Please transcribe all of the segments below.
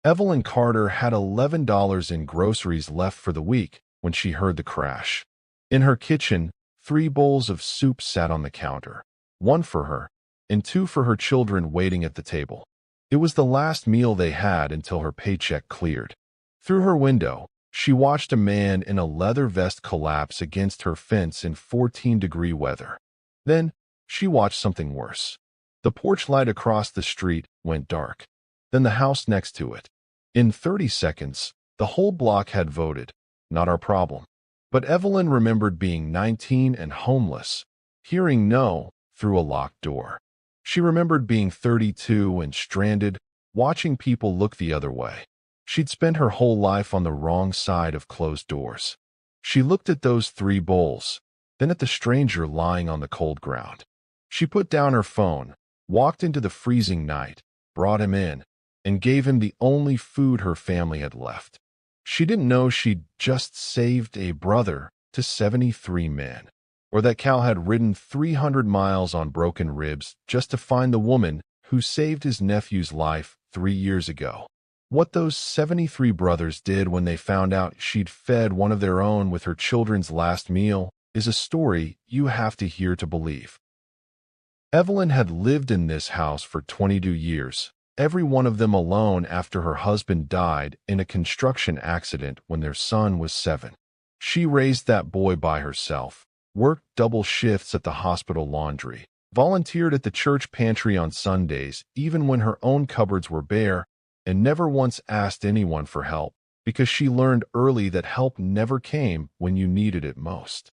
Evelyn Carter had $11 in groceries left for the week when she heard the crash. In her kitchen, 3 bowls of soup sat on the counter, 1 for her, and 2 for her children waiting at the table. It was the last meal they had until her paycheck cleared. Through her window, she watched a man in a leather vest collapse against her fence in 14-degree weather. Then, she watched something worse. The porch light across the street went dark. Then the house next to it. In 30 seconds, the whole block had voted, "Not our problem." But Evelyn remembered being 19 and homeless, hearing no through a locked door. She remembered being 32 and stranded, watching people look the other way. She'd spent her whole life on the wrong side of closed doors. She looked at those 3 bowls, then at the stranger lying on the cold ground. She put down her phone, walked into the freezing night, brought him in, and gave him the only food her family had left. She didn't know she'd just saved a brother to 73 men, or that Cal had ridden 300 miles on broken ribs just to find the woman who saved his nephew's life 3 years ago. What those 73 brothers did when they found out she'd fed one of their own with her children's last meal is a story you have to hear to believe. Evelyn had lived in this house for 22 years, every one of them alone after her husband died in a construction accident when their son was 7. She raised that boy by herself, worked double shifts at the hospital laundry, volunteered at the church pantry on Sundays even when her own cupboards were bare, and never once asked anyone for help because she learned early that help never came when you needed it most.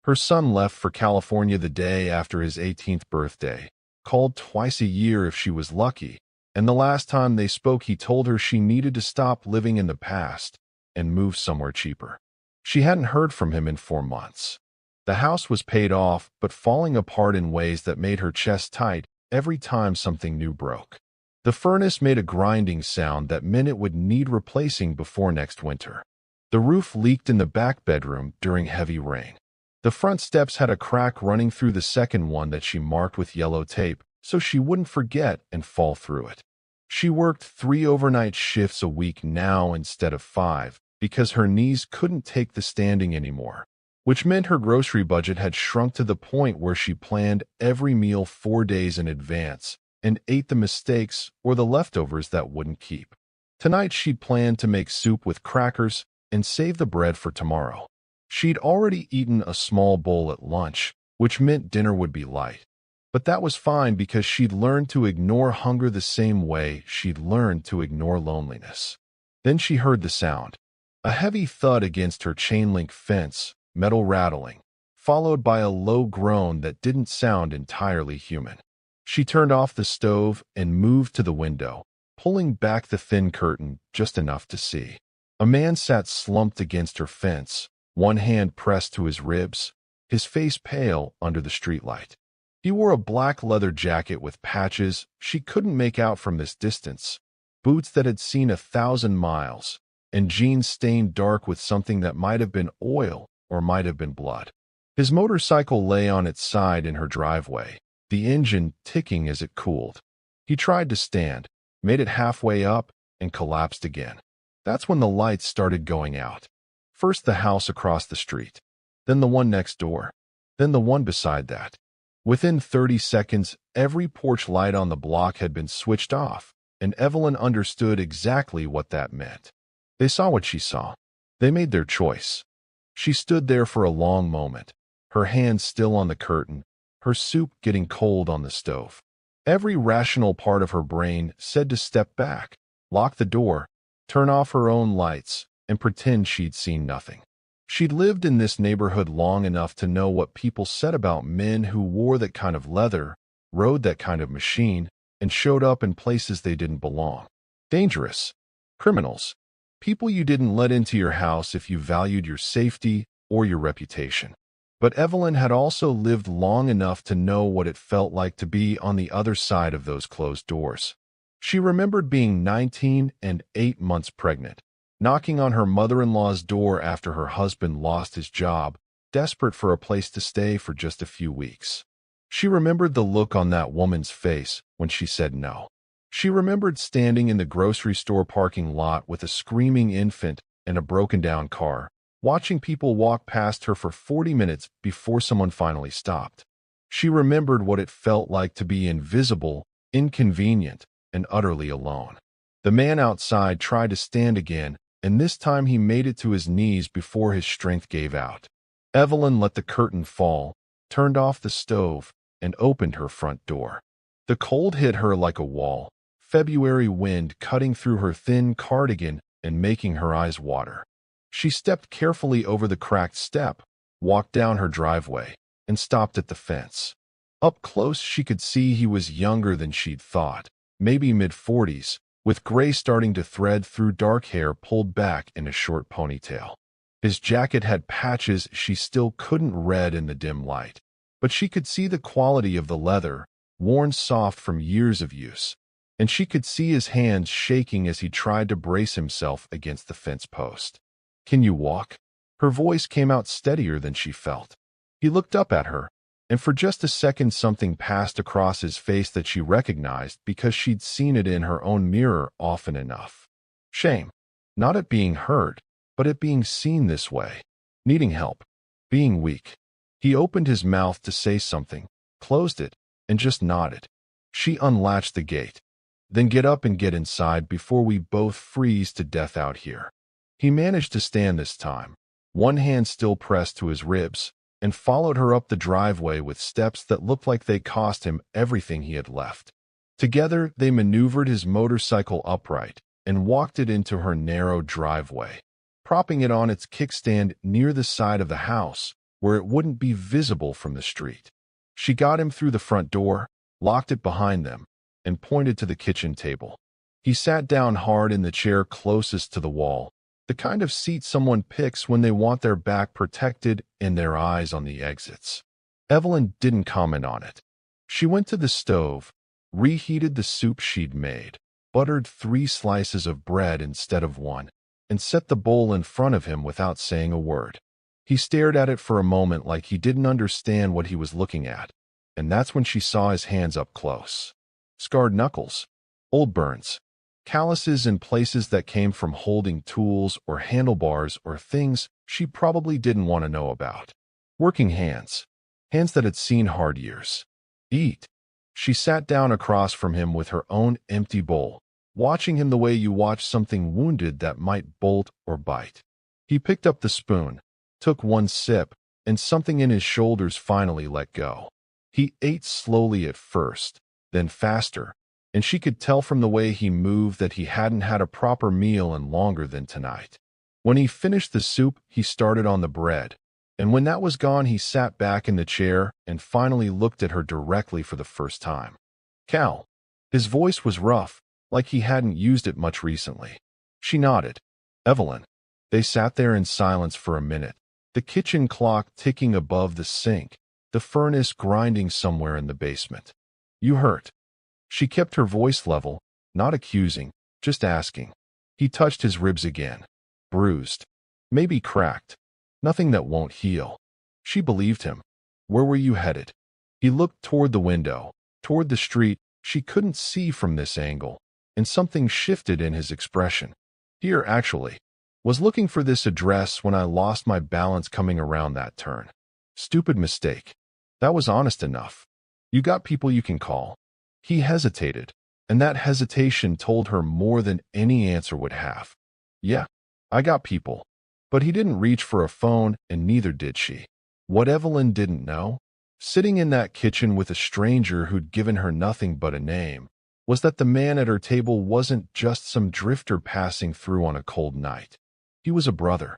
Her son left for California the day after his 18th birthday, called twice a year if she was lucky, and the last time they spoke he told her she needed to stop living in the past and move somewhere cheaper. She hadn't heard from him in 4 months. The house was paid off but falling apart in ways that made her chest tight every time something new broke. The furnace made a grinding sound that meant it would need replacing before next winter. The roof leaked in the back bedroom during heavy rain. The front steps had a crack running through the second one that she marked with yellow tape so she wouldn't forget and fall through it. She worked 3 overnight shifts a week now instead of 5 because her knees couldn't take the standing anymore, which meant her grocery budget had shrunk to the point where she planned every meal 4 days in advance and ate the mistakes or the leftovers that wouldn't keep. Tonight she'd planned to make soup with crackers and save the bread for tomorrow. She'd already eaten a small bowl at lunch, which meant dinner would be light. But that was fine because she'd learned to ignore hunger the same way she'd learned to ignore loneliness. Then she heard the sound. A heavy thud against her chain-link fence, metal rattling, followed by a low groan that didn't sound entirely human. She turned off the stove and moved to the window, pulling back the thin curtain just enough to see. A man sat slumped against her fence, one hand pressed to his ribs, his face pale under the streetlight. He wore a black leather jacket with patches she couldn't make out from this distance, boots that had seen 1,000 miles, and jeans stained dark with something that might have been oil or might have been blood. His motorcycle lay on its side in her driveway, the engine ticking as it cooled. He tried to stand, made it halfway up, and collapsed again. That's when the lights started going out. First the house across the street, then the one next door, then the one beside that. Within 30 seconds, every porch light on the block had been switched off, and Evelyn understood exactly what that meant. They saw what she saw. They made their choice. She stood there for a long moment, her hands still on the curtain, her soup getting cold on the stove. Every rational part of her brain said to step back, lock the door, turn off her own lights, and pretend she'd seen nothing. She'd lived in this neighborhood long enough to know what people said about men who wore that kind of leather, rode that kind of machine, and showed up in places they didn't belong. Dangerous. Criminals. People you didn't let into your house if you valued your safety or your reputation. But Evelyn had also lived long enough to know what it felt like to be on the other side of those closed doors. She remembered being 19 and 8 months pregnant, knocking on her mother-in-law's door after her husband lost his job, desperate for a place to stay for just a few weeks. She remembered the look on that woman's face when she said no. She remembered standing in the grocery store parking lot with a screaming infant and a broken-down car, watching people walk past her for 40 minutes before someone finally stopped. She remembered what it felt like to be invisible, inconvenient, and utterly alone. The man outside tried to stand again, and this time he made it to his knees before his strength gave out. Evelyn let the curtain fall, turned off the stove, and opened her front door. The cold hit her like a wall, February wind cutting through her thin cardigan and making her eyes water. She stepped carefully over the cracked step, walked down her driveway, and stopped at the fence. Up close she could see he was younger than she'd thought, maybe mid-40s, with gray starting to thread through dark hair pulled back in a short ponytail. His jacket had patches she still couldn't read in the dim light, but she could see the quality of the leather, worn soft from years of use, and she could see his hands shaking as he tried to brace himself against the fence post. "Can you walk?" Her voice came out steadier than she felt. He looked up at her, and for just a second something passed across his face that she recognized because she'd seen it in her own mirror often enough. Shame. Not at being heard, but at being seen this way. Needing help. Being weak. He opened his mouth to say something, closed it, and just nodded. She unlatched the gate. "Then get up and get inside before we both freeze to death out here." He managed to stand this time, one hand still pressed to his ribs, and followed her up the driveway with steps that looked like they cost him everything he had left. Together, they maneuvered his motorcycle upright and walked it into her narrow driveway, propping it on its kickstand near the side of the house where it wouldn't be visible from the street. She got him through the front door, locked it behind them, and pointed to the kitchen table. He sat down hard in the chair closest to the wall, the kind of seat someone picks when they want their back protected and their eyes on the exits. Evelyn didn't comment on it. She went to the stove, reheated the soup she'd made, buttered 3 slices of bread instead of 1, and set the bowl in front of him without saying a word. He stared at it for a moment like he didn't understand what he was looking at, and that's when she saw his hands up close. Scarred knuckles, old burns, calluses in places that came from holding tools or handlebars or things she probably didn't want to know about. Working hands, hands that had seen hard years. "Eat." She sat down across from him with her own empty bowl, watching him the way you watch something wounded that might bolt or bite. He picked up the spoon, took 1 sip, and something in his shoulders finally let go. He ate slowly at first, then faster, and she could tell from the way he moved that he hadn't had a proper meal in longer than tonight. When he finished the soup, he started on the bread, and when that was gone, he sat back in the chair and finally looked at her directly for the first time. "Cal." His voice was rough, like he hadn't used it much recently. She nodded. "Evelyn." They sat there in silence for a minute, the kitchen clock ticking above the sink, the furnace grinding somewhere in the basement. "You hurt?" She kept her voice level, not accusing, just asking. He touched his ribs again. "Bruised. Maybe cracked. Nothing that won't heal." She believed him. "Where were you headed?" He looked toward the window, toward the street she couldn't see from this angle, and something shifted in his expression. "Here, actually. Was looking for this address when I lost my balance coming around that turn. Stupid mistake." That was honest enough. "You got people you can call?" He hesitated, and that hesitation told her more than any answer would have. "Yeah, I got people." But he didn't reach for a phone, and neither did she. What Evelyn didn't know, sitting in that kitchen with a stranger who'd given her nothing but a name, was that the man at her table wasn't just some drifter passing through on a cold night. He was a brother.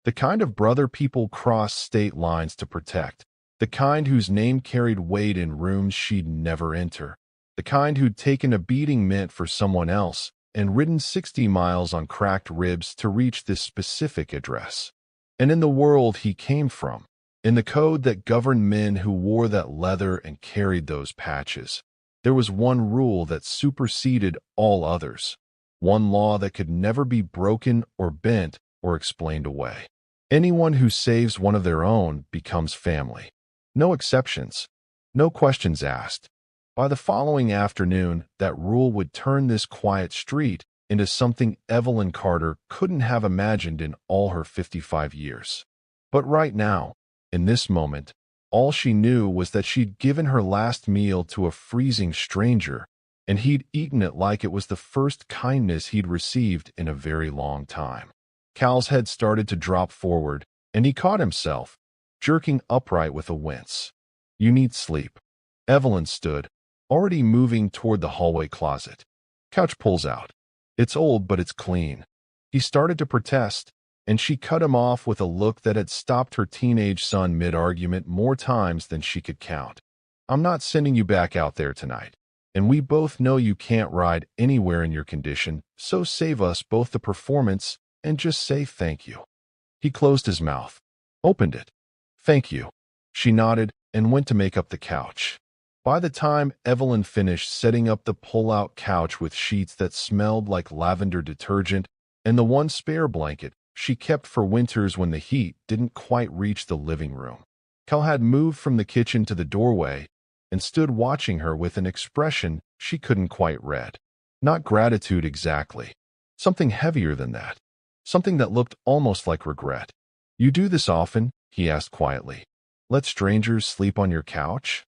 The kind of brother people cross state lines to protect. The kind whose name carried weight in rooms she'd never enter. The kind who'd taken a beating meant for someone else and ridden 60 miles on cracked ribs to reach this specific address. And in the world he came from, in the code that governed men who wore that leather and carried those patches, there was one rule that superseded all others, one law that could never be broken or bent or explained away. Anyone who saves one of their own becomes family. No exceptions, no questions asked. By the following afternoon, that rule would turn this quiet street into something Evelyn Carter couldn't have imagined in all her 55 years. But right now, in this moment, all she knew was that she'd given her last meal to a freezing stranger, and he'd eaten it like it was the first kindness he'd received in a very long time. Cal's head started to drop forward, and he caught himself, jerking upright with a wince. "You need sleep." Evelyn stood, already moving toward the hallway closet. Couch pulls out. "It's old, but it's clean." He started to protest, and she cut him off with a look that had stopped her teenage son mid-argument more times than she could count. "I'm not sending you back out there tonight. And we both know you can't ride anywhere in your condition, so save us both the performance and just say thank you." He closed his mouth, opened it. "Thank you." She nodded and went to make up the couch. By the time Evelyn finished setting up the pull-out couch with sheets that smelled like lavender detergent and the one spare blanket she kept for winters when the heat didn't quite reach the living room, Cal had moved from the kitchen to the doorway and stood watching her with an expression she couldn't quite read. Not gratitude exactly. Something heavier than that. Something that looked almost like regret. "You do this often?" he asked quietly. "Let strangers sleep on your couch?"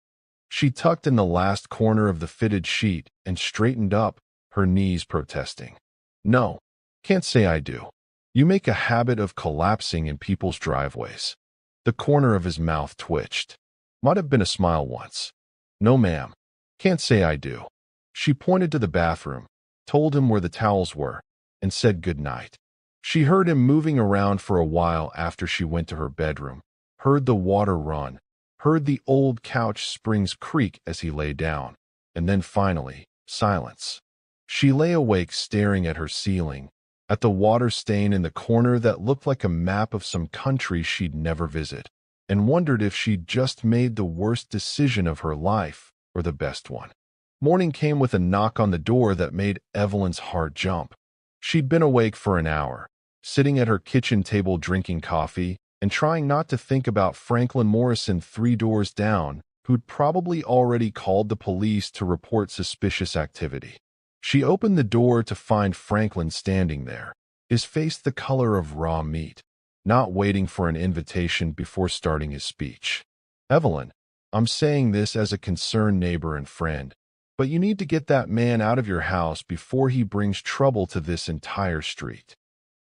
She tucked in the last corner of the fitted sheet and straightened up, her knees protesting. "No, can't say I do. You make a habit of collapsing in people's driveways." The corner of his mouth twitched. Might have been a smile once. "No, ma'am. Can't say I do." She pointed to the bathroom, told him where the towels were, and said good night. She heard him moving around for a while after she went to her bedroom, heard the water run, heard the old couch springs creak as he lay down, and then finally, silence. She lay awake staring at her ceiling, at the water stain in the corner that looked like a map of some country she'd never visit, and wondered if she'd just made the worst decision of her life or the best one. Morning came with a knock on the door that made Evelyn's heart jump. She'd been awake for an hour, sitting at her kitchen table drinking coffee and trying not to think about Franklin Morrison 3 doors down, who'd probably already called the police to report suspicious activity. She opened the door to find Franklin standing there, his face the color of raw meat, not waiting for an invitation before starting his speech. "Evelyn, I'm saying this as a concerned neighbor and friend, but you need to get that man out of your house before he brings trouble to this entire street."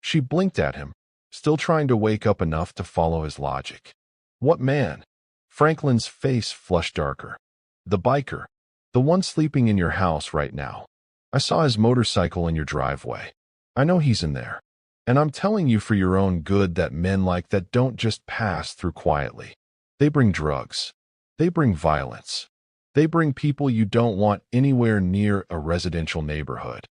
She blinked at him, still trying to wake up enough to follow his logic. "What man?" Franklin's face flushed darker. "The biker. The one sleeping in your house right now. I saw his motorcycle in your driveway. I know he's in there. And I'm telling you for your own good that men like that don't just pass through quietly. They bring drugs. They bring violence. They bring people you don't want anywhere near a residential neighborhood."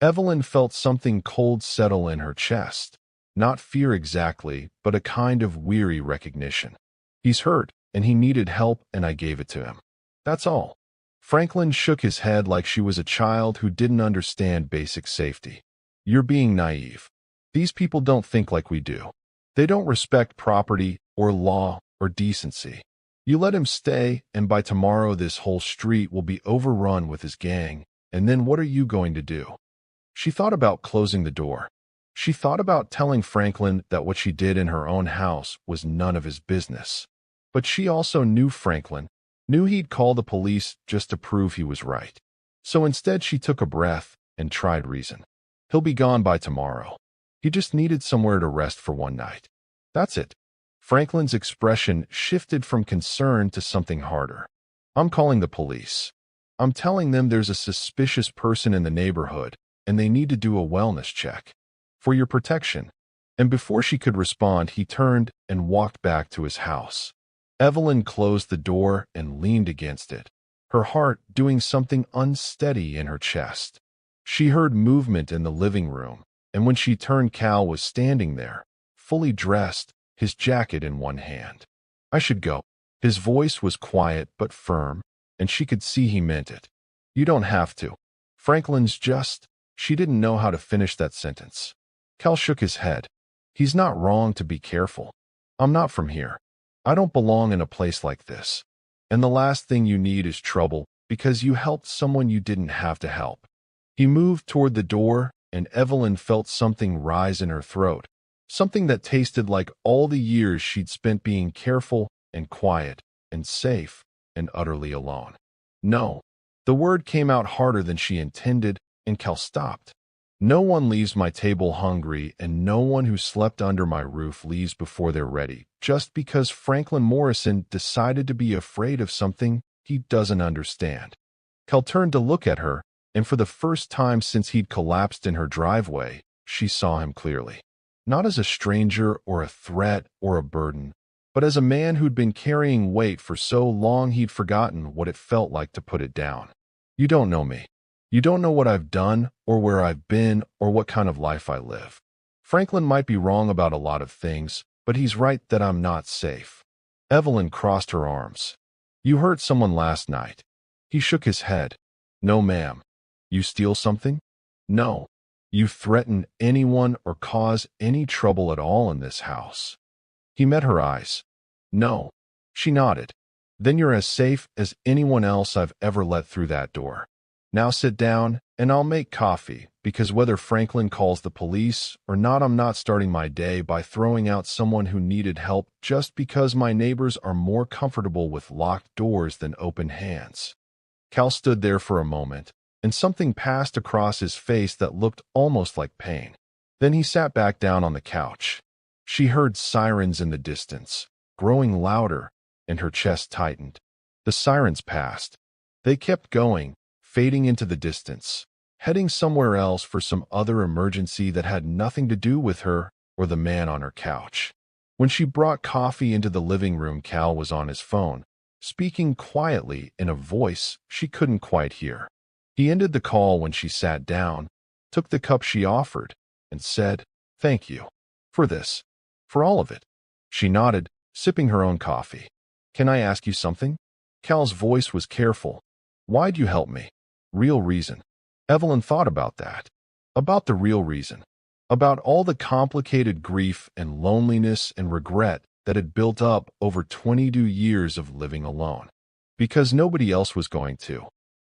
Evelyn felt something cold settle in her chest. Not fear exactly, but a kind of weary recognition. "He's hurt, and he needed help, and I gave it to him. That's all." Franklin shook his head like she was a child who didn't understand basic safety. "You're being naive. These people don't think like we do. They don't respect property or law or decency. You let him stay, and by tomorrow this whole street will be overrun with his gang, and then what are you going to do?" She thought about closing the door. She thought about telling Franklin that what she did in her own house was none of his business. But she also knew Franklin, knew he'd call the police just to prove he was right. So instead she took a breath and tried reason. "He'll be gone by tomorrow. He just needed somewhere to rest for one night. That's it." Franklin's expression shifted from concern to something harder. "I'm calling the police. I'm telling them there's a suspicious person in the neighborhood, and they need to do a wellness check. For your protection." And before she could respond, he turned and walked back to his house. Evelyn closed the door and leaned against it, her heart doing something unsteady in her chest. She heard movement in the living room, and when she turned, Cal was standing there, fully dressed, his jacket in one hand. "I should go." His voice was quiet but firm, and she could see he meant it. "You don't have to." Franklin's just... She didn't know how to finish that sentence. Cal shook his head. "He's not wrong to be careful. I'm not from here. I don't belong in a place like this. And the last thing you need is trouble because you helped someone you didn't have to help. He moved toward the door, and Evelyn felt something rise in her throat, something that tasted like all the years she'd spent being careful and quiet and safe and utterly alone. No. The word came out harder than she intended, and Cal stopped. No one leaves my table hungry, and no one who slept under my roof leaves before they're ready, just because Franklin Morrison decided to be afraid of something he doesn't understand. Cal turned to look at her, and for the first time since he'd collapsed in her driveway, she saw him clearly. Not as a stranger or a threat or a burden, but as a man who'd been carrying weight for so long he'd forgotten what it felt like to put it down. You don't know me. You don't know what I've done or where I've been or what kind of life I live. Franklin might be wrong about a lot of things, but he's right that I'm not safe. Evelyn crossed her arms. You hurt someone last night. He shook his head. No, ma'am. You steal something? No. You threaten anyone or cause any trouble at all in this house? He met her eyes. No. She nodded. Then you're as safe as anyone else I've ever let through that door. Now sit down, and I'll make coffee, because whether Franklin calls the police or not, I'm not starting my day by throwing out someone who needed help just because my neighbors are more comfortable with locked doors than open hands. Cal stood there for a moment, and something passed across his face that looked almost like pain. Then he sat back down on the couch. She heard sirens in the distance, growing louder, and her chest tightened. The sirens passed. They kept going, fading into the distance, heading somewhere else for some other emergency that had nothing to do with her or the man on her couch. When she brought coffee into the living room, Cal was on his phone, speaking quietly in a voice she couldn't quite hear. He ended the call when she sat down, took the cup she offered, and said, "Thank you. For this. For all of it." She nodded, sipping her own coffee. "Can I ask you something?" Cal's voice was careful. "Why'd you help me?" "Real reason." Evelyn thought about that. About the real reason. About all the complicated grief and loneliness and regret that had built up over 22 years of living alone. Because nobody else was going to.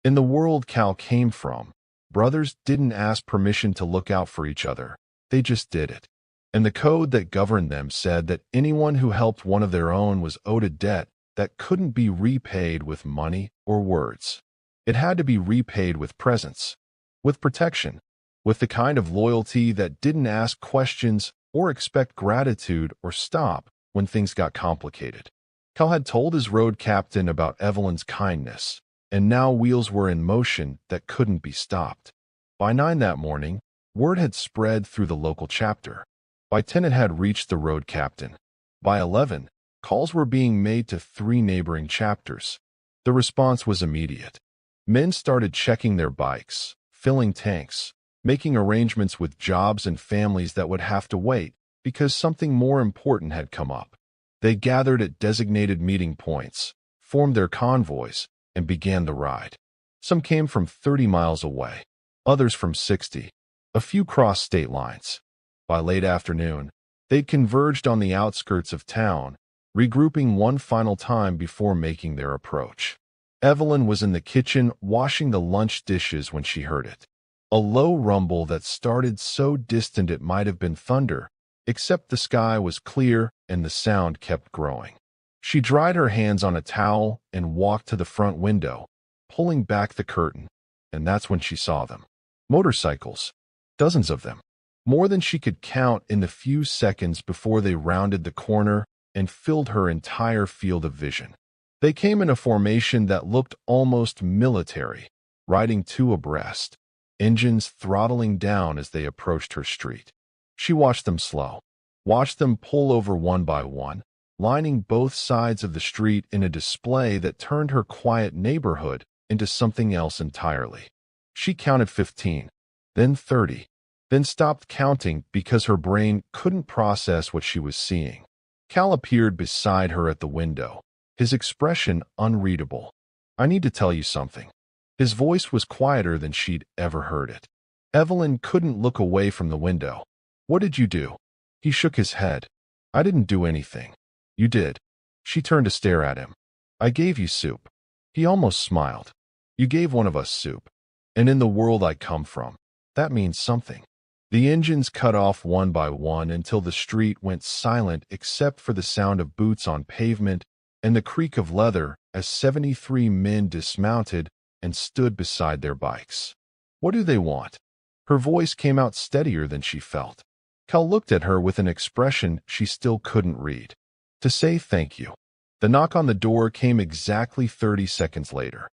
In the world Cal came from, brothers didn't ask permission to look out for each other. They just did it. And the code that governed them said that anyone who helped one of their own was owed a debt that couldn't be repaid with money or words. It had to be repaid with presence, with protection, with the kind of loyalty that didn't ask questions or expect gratitude or stop when things got complicated. Cal had told his road captain about Evelyn's kindness, and now wheels were in motion that couldn't be stopped. By 9 that morning, word had spread through the local chapter. By 10 it had reached the road captain. By 11, calls were being made to 3 neighboring chapters. The response was immediate. Men started checking their bikes, filling tanks, making arrangements with jobs and families that would have to wait because something more important had come up. They gathered at designated meeting points, formed their convoys, and began the ride. Some came from 30 miles away, others from 60. A few crossed state lines. By late afternoon, they'd converged on the outskirts of town, regrouping one final time before making their approach. Evelyn was in the kitchen washing the lunch dishes when she heard it. A low rumble that started so distant it might have been thunder, except the sky was clear and the sound kept growing. She dried her hands on a towel and walked to the front window, pulling back the curtain, and that's when she saw them. Motorcycles. Dozens of them. More than she could count in the few seconds before they rounded the corner and filled her entire field of vision. They came in a formation that looked almost military, riding 2 abreast, engines throttling down as they approached her street. She watched them slow, watched them pull over one by one, lining both sides of the street in a display that turned her quiet neighborhood into something else entirely. She counted 15, then 30, then stopped counting because her brain couldn't process what she was seeing. Cal appeared beside her at the window, his expression unreadable. "I need to tell you something." His voice was quieter than she'd ever heard it. Evelyn couldn't look away from the window. "What did you do?" He shook his head. "I didn't do anything." "You did." She turned to stare at him. "I gave you soup." He almost smiled. You gave one of us soup. And in the world I come from, that means something. The engines cut off one by one until the street went silent except for the sound of boots on pavement and the creak of leather as 73 men dismounted and stood beside their bikes. What do they want? Her voice came out steadier than she felt. Cal looked at her with an expression she still couldn't read. To say thank you. The knock on the door came exactly 30 seconds later.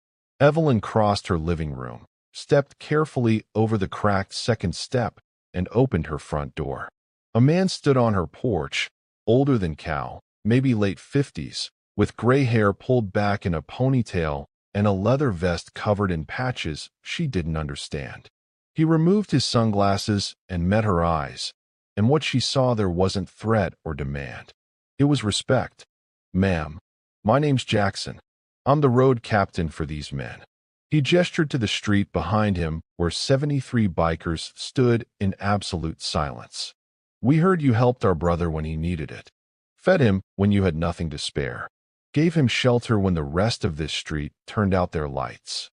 Evelyn crossed her living room, stepped carefully over the cracked second step, and opened her front door. A man stood on her porch, older than Cal, maybe late 50s, with gray hair pulled back in a ponytail and a leather vest covered in patches she didn't understand. He removed his sunglasses and met her eyes, and what she saw there wasn't threat or demand. It was respect. Ma'am, my name's Jackson. I'm the road captain for these men. He gestured to the street behind him where 73 bikers stood in absolute silence. We heard you helped our brother when he needed it. Fed him when you had nothing to spare. Gave him shelter when the rest of this street turned out their lights.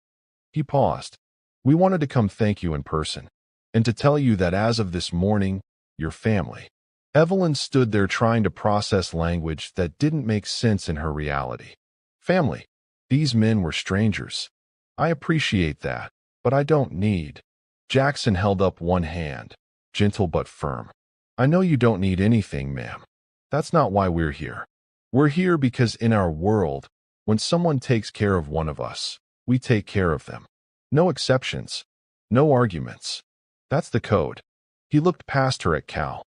He paused. We wanted to come thank you in person, and to tell you that as of this morning, your family. Evelyn stood there trying to process language that didn't make sense in her reality. Family. These men were strangers. I appreciate that, but I don't need. Jackson held up one hand, gentle but firm. I know you don't need anything, ma'am. That's not why we're here. We're here because in our world, when someone takes care of one of us, we take care of them. No exceptions. No arguments. That's the code. He looked past her at Cal.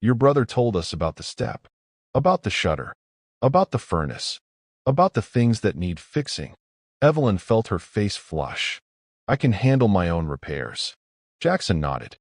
Your brother told us about the step, about the shutter, about the furnace, about the things that need fixing. Evelyn felt her face flush. I can handle my own repairs. Jackson nodded.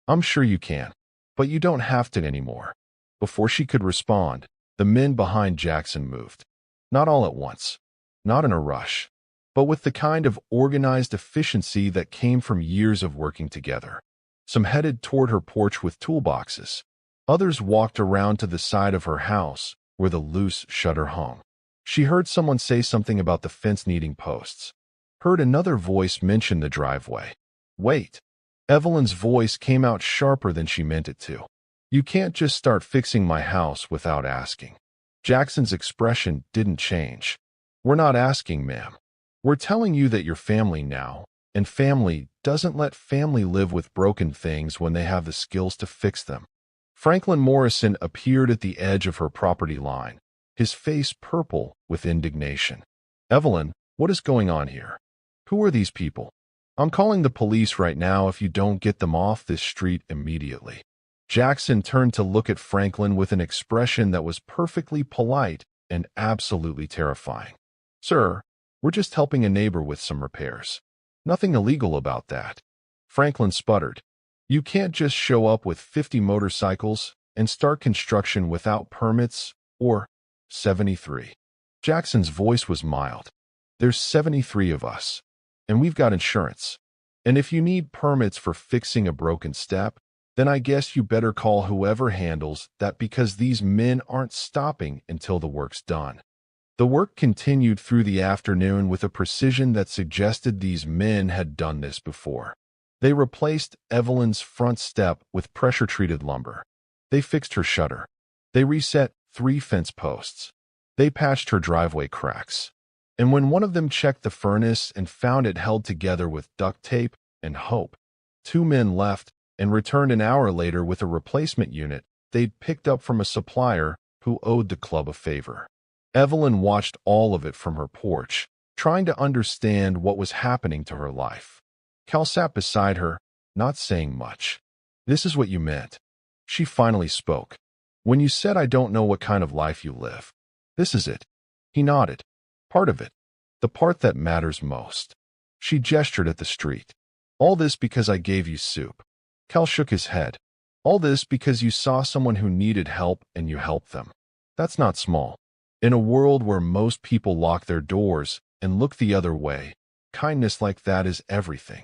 I'm sure you can, but you don't have to anymore. Before she could respond, the men behind Jackson moved. Not all at once, not in a rush, but with the kind of organized efficiency that came from years of working together. Some headed toward her porch with toolboxes. Others walked around to the side of her house where the loose shutter hung. She heard someone say something about the fence needing posts. Heard another voice mention the driveway. Wait. Evelyn's voice came out sharper than she meant it to. You can't just start fixing my house without asking. Jackson's expression didn't change. We're not asking, ma'am. We're telling you that you're family now, and family doesn't let family live with broken things when they have the skills to fix them. Franklin Morrison appeared at the edge of her property line, his face purple with indignation. Evelyn, what is going on here? Who are these people? I'm calling the police right now if you don't get them off this street immediately. Jackson turned to look at Franklin with an expression that was perfectly polite and absolutely terrifying. Sir, we're just helping a neighbor with some repairs. Nothing illegal about that. Franklin sputtered. You can't just show up with 50 motorcycles and start construction without permits or 73. Jackson's voice was mild. There's 73 of us, and we've got insurance. And if you need permits for fixing a broken step, then I guess you better call whoever handles that because these men aren't stopping until the work's done. The work continued through the afternoon with a precision that suggested these men had done this before. They replaced Evelyn's front step with pressure-treated lumber. They fixed her shutter. They reset 3 fence posts. They patched her driveway cracks. And when one of them checked the furnace and found it held together with duct tape and hope, 2 men left and returned an hour later with a replacement unit they'd picked up from a supplier who owed the club a favor. Evelyn watched all of it from her porch, trying to understand what was happening to her life. Cal sat beside her, not saying much. This is what you meant. She finally spoke. When you said I don't know what kind of life you live. This is it. He nodded. Part of it. The part that matters most. She gestured at the street. All this because I gave you soup. Cal shook his head. All this because you saw someone who needed help and you helped them. That's not small. In a world where most people lock their doors and look the other way, kindness like that is everything.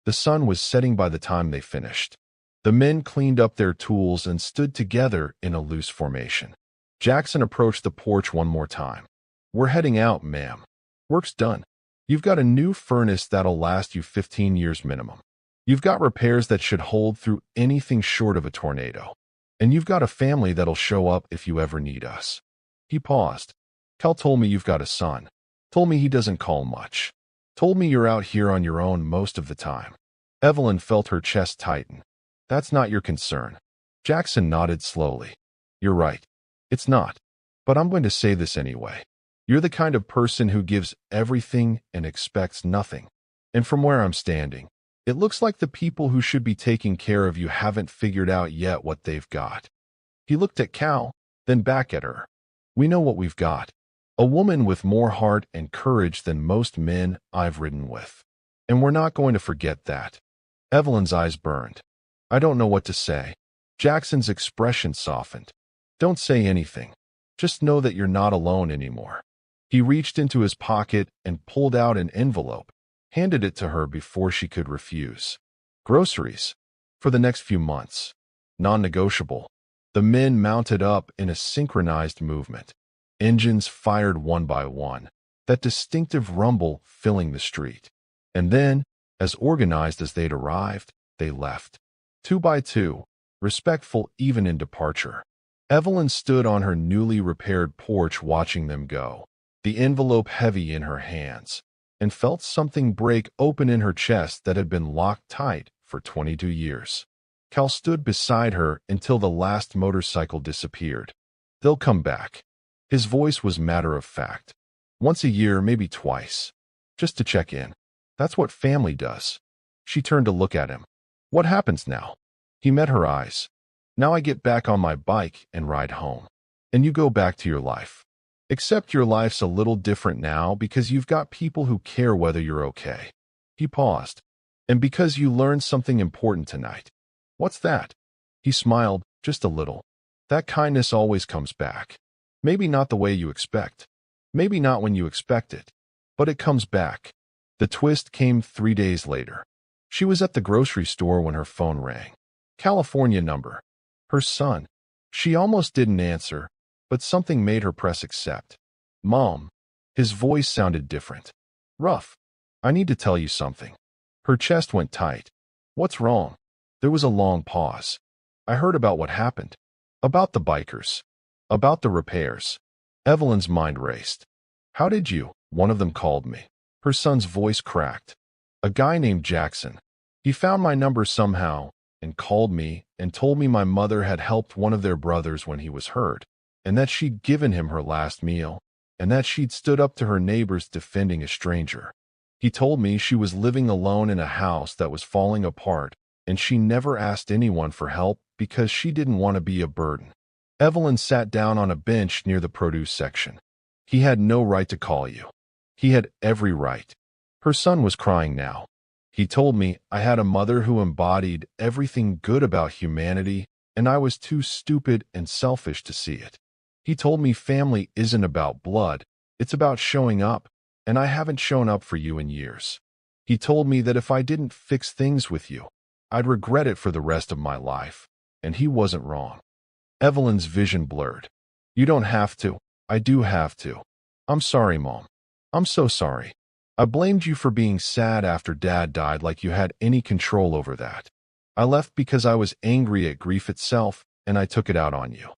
The sun was setting by the time they finished. The men cleaned up their tools and stood together in a loose formation. Jackson approached the porch one more time. We're heading out, ma'am. Work's done. You've got a new furnace that'll last you 15 years minimum. You've got repairs that should hold through anything short of a tornado. And you've got a family that'll show up if you ever need us. He paused. Cal told me you've got a son. Told me he doesn't call much. Told me you're out here on your own most of the time. Evelyn felt her chest tighten. That's not your concern. Jackson nodded slowly. You're right. It's not. But I'm going to say this anyway. You're the kind of person who gives everything and expects nothing. And from where I'm standing, it looks like the people who should be taking care of you haven't figured out yet what they've got. He looked at Cal, then back at her. We know what we've got. A woman with more heart and courage than most men I've ridden with. And we're not going to forget that. Evelyn's eyes burned. I don't know what to say. Jackson's expression softened. Don't say anything. Just know that you're not alone anymore. He reached into his pocket and pulled out an envelope, handed it to her before she could refuse. Groceries. For the next few months. Non-negotiable. The men mounted up in a synchronized movement. Engines fired one by one, that distinctive rumble filling the street. And then, as organized as they'd arrived, they left. 2 by 2, respectful even in departure. Evelyn stood on her newly repaired porch watching them go, the envelope heavy in her hands, and felt something break open in her chest that had been locked tight for 22 years. Cal stood beside her until the last motorcycle disappeared. They'll come back. His voice was matter of fact. Once a year, maybe twice. Just to check in. That's what family does. She turned to look at him. What happens now? He met her eyes. Now I get back on my bike and ride home. And you go back to your life. Except your life's a little different now because you've got people who care whether you're okay. He paused. And because you learned something important tonight. What's that? He smiled, just a little. That kindness always comes back. Maybe not the way you expect. Maybe not when you expect it. But it comes back. The twist came 3 days later. She was at the grocery store when her phone rang. California number. Her son. She almost didn't answer, but something made her press accept. Mom. His voice sounded different. Rough. I need to tell you something. Her chest went tight. What's wrong? There was a long pause. I heard about what happened. About the bikers. About the repairs. Evelyn's mind raced. How did you? One of them called me. Her son's voice cracked. A guy named Jackson. He found my number somehow and called me and told me my mother had helped one of their brothers when he was hurt, and that she'd given him her last meal, and that she'd stood up to her neighbors defending a stranger. He told me she was living alone in a house that was falling apart, and she never asked anyone for help because she didn't want to be a burden. Evelyn sat down on a bench near the produce section. He had no right to call you. He had every right. Her son was crying now. He told me I had a mother who embodied everything good about humanity, and I was too stupid and selfish to see it. He told me family isn't about blood, it's about showing up, and I haven't shown up for you in years. He told me that if I didn't fix things with you, I'd regret it for the rest of my life, and he wasn't wrong. Evelyn's vision blurred. You don't have to. I do have to. I'm sorry, Mom. I'm so sorry. I blamed you for being sad after Dad died like you had any control over that. I left because I was angry at grief itself, and I took it out on you.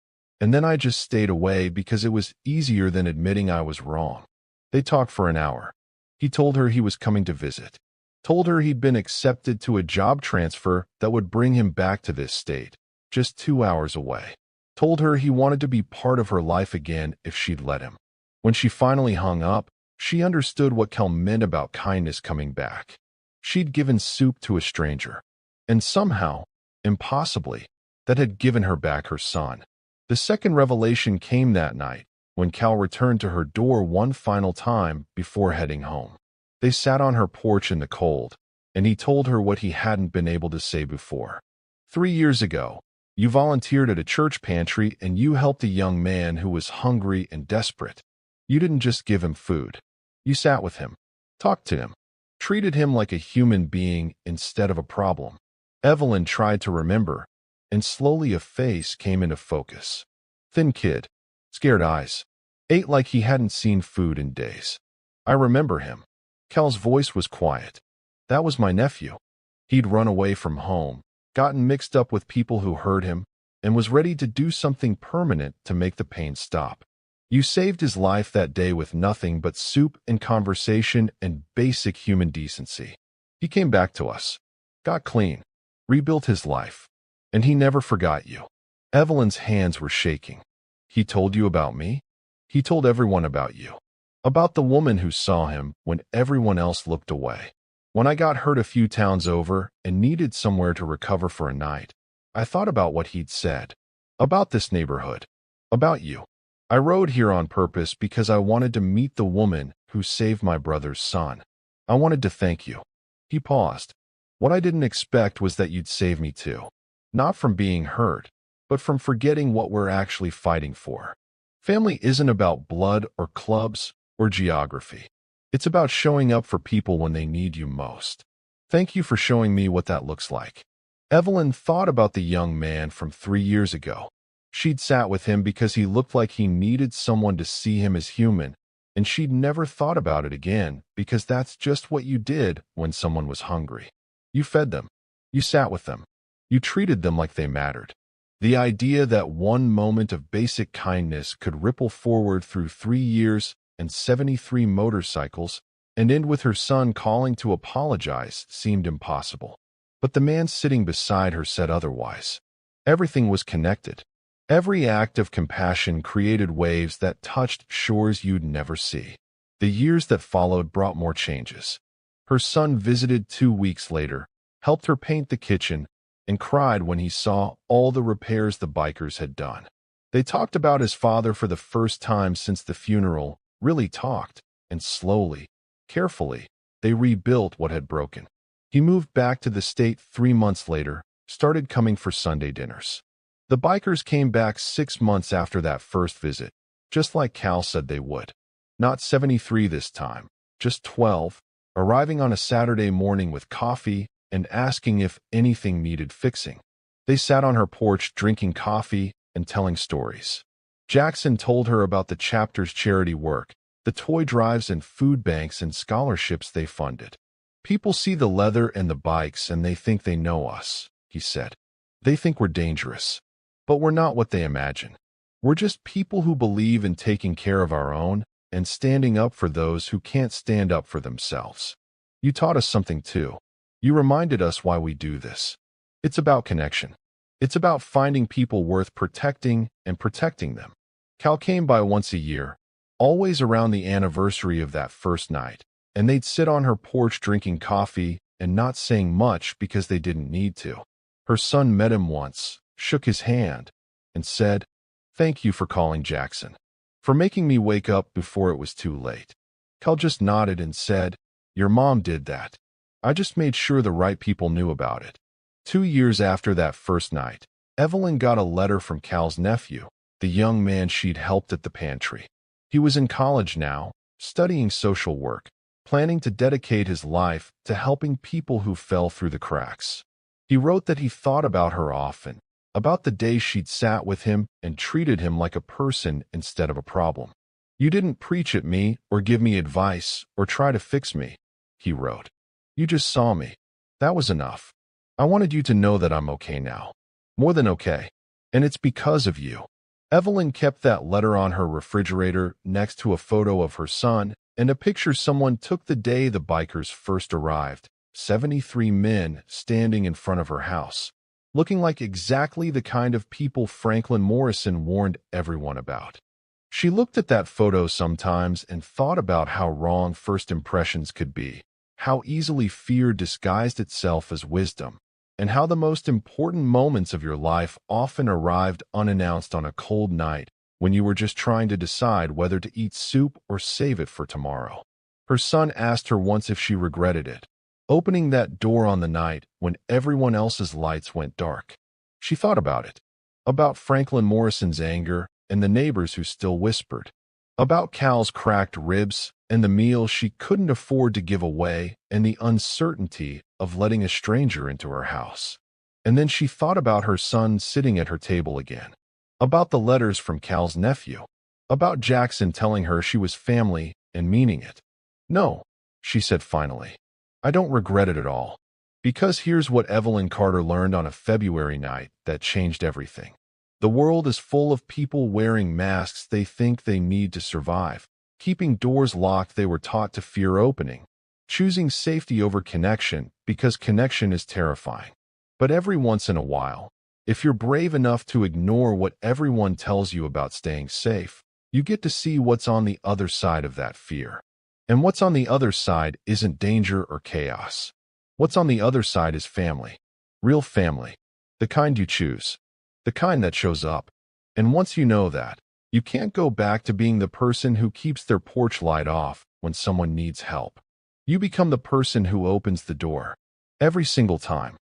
And then I just stayed away because it was easier than admitting I was wrong. They talked for an hour. He told her he was coming to visit. Told her he'd been accepted to a job transfer that would bring him back to this state, just 2 hours away. Told her he wanted to be part of her life again if she'd let him. When she finally hung up, she understood what Kel meant about kindness coming back. She'd given soup to a stranger, and somehow, impossibly, that had given her back her son. The second revelation came that night, when Cal returned to her door one final time before heading home. They sat on her porch in the cold, and he told her what he hadn't been able to say before. 3 years ago, you volunteered at a church pantry and you helped a young man who was hungry and desperate. You didn't just give him food. You sat with him, talked to him, treated him like a human being instead of a problem. Evelyn tried to remember, and slowly a face came into focus. Thin kid, scared eyes, ate like he hadn't seen food in days. I remember him. Cal's voice was quiet. That was my nephew. He'd run away from home, gotten mixed up with people who hurt him, and was ready to do something permanent to make the pain stop. You saved his life that day with nothing but soup and conversation and basic human decency. He came back to us, got clean, rebuilt his life, and he never forgot you. Evelyn's hands were shaking. He told you about me? He told everyone about you. About the woman who saw him when everyone else looked away. When I got hurt a few towns over and needed somewhere to recover for a night, I thought about what he'd said. About this neighborhood. About you. I rode here on purpose because I wanted to meet the woman who saved my brother's son. I wanted to thank you. He paused. What I didn't expect was that you'd save me too. Not from being hurt, but from forgetting what we're actually fighting for. Family isn't about blood or clubs or geography. It's about showing up for people when they need you most. Thank you for showing me what that looks like. Evelyn thought about the young man from 3 years ago. She'd sat with him because he looked like he needed someone to see him as human, and she'd never thought about it again because that's just what you did when someone was hungry. You fed them. You sat with them. You treated them like they mattered. The idea that one moment of basic kindness could ripple forward through 3 years and 73 motorcycles and end with her son calling to apologize seemed impossible. But the man sitting beside her said otherwise. Everything was connected. Every act of compassion created waves that touched shores you'd never see. The years that followed brought more changes. Her son visited 2 weeks later, helped her paint the kitchen, and cried when he saw all the repairs the bikers had done. They talked about his father for the first time since the funeral, really talked, and slowly, carefully, they rebuilt what had broken. He moved back to the state 3 months later, started coming for Sunday dinners. The bikers came back 6 months after that first visit, just like Cal said they would. Not 73 this time, just 12, arriving on a Saturday morning with coffee and asking if anything needed fixing. They sat on her porch drinking coffee and telling stories. Jackson told her about the chapter's charity work, the toy drives and food banks and scholarships they funded. People see the leather and the bikes and they think they know us, he said. They think we're dangerous. But we're not what they imagine. We're just people who believe in taking care of our own and standing up for those who can't stand up for themselves. You taught us something too. You reminded us why we do this. It's about connection. It's about finding people worth protecting and protecting them. Cal came by once a year, always around the anniversary of that first night, and they'd sit on her porch drinking coffee and not saying much because they didn't need to. Her son met him once, shook his hand, and said, "Thank you for calling Jackson, for making me wake up before it was too late." Cal just nodded and said, "Your mom did that. I just made sure the right people knew about it." 2 years after that first night, Evelyn got a letter from Cal's nephew, the young man she'd helped at the pantry. He was in college now, studying social work, planning to dedicate his life to helping people who fell through the cracks. He wrote that he thought about her often, about the day she'd sat with him and treated him like a person instead of a problem. "You didn't preach at me or give me advice or try to fix me," he wrote. "You just saw me. That was enough. I wanted you to know that I'm okay now. More than okay. And it's because of you." Evelyn kept that letter on her refrigerator next to a photo of her son and a picture someone took the day the bikers first arrived, 73 men standing in front of her house, looking like exactly the kind of people Franklin Morrison warned everyone about. She looked at that photo sometimes and thought about how wrong first impressions could be, how easily fear disguised itself as wisdom, and how the most important moments of your life often arrived unannounced on a cold night when you were just trying to decide whether to eat soup or save it for tomorrow. Her son asked her once if she regretted it, opening that door on the night when everyone else's lights went dark. She thought about it, about Franklin Morrison's anger and the neighbors who still whispered, about Cal's cracked ribs and the meal she couldn't afford to give away and the uncertainty of letting a stranger into her house. And then she thought about her son sitting at her table again, about the letters from Cal's nephew, about Jackson telling her she was family and meaning it. No, she said finally. I don't regret it at all. Because here's what Evelyn Carter learned on a February night that changed everything. The world is full of people wearing masks they think they need to survive, keeping doors locked they were taught to fear opening, choosing safety over connection because connection is terrifying. But every once in a while, if you're brave enough to ignore what everyone tells you about staying safe, you get to see what's on the other side of that fear. And what's on the other side isn't danger or chaos. What's on the other side is family. Real family. The kind you choose. The kind that shows up. And once you know that, you can't go back to being the person who keeps their porch light off when someone needs help. You become the person who opens the door. Every single time.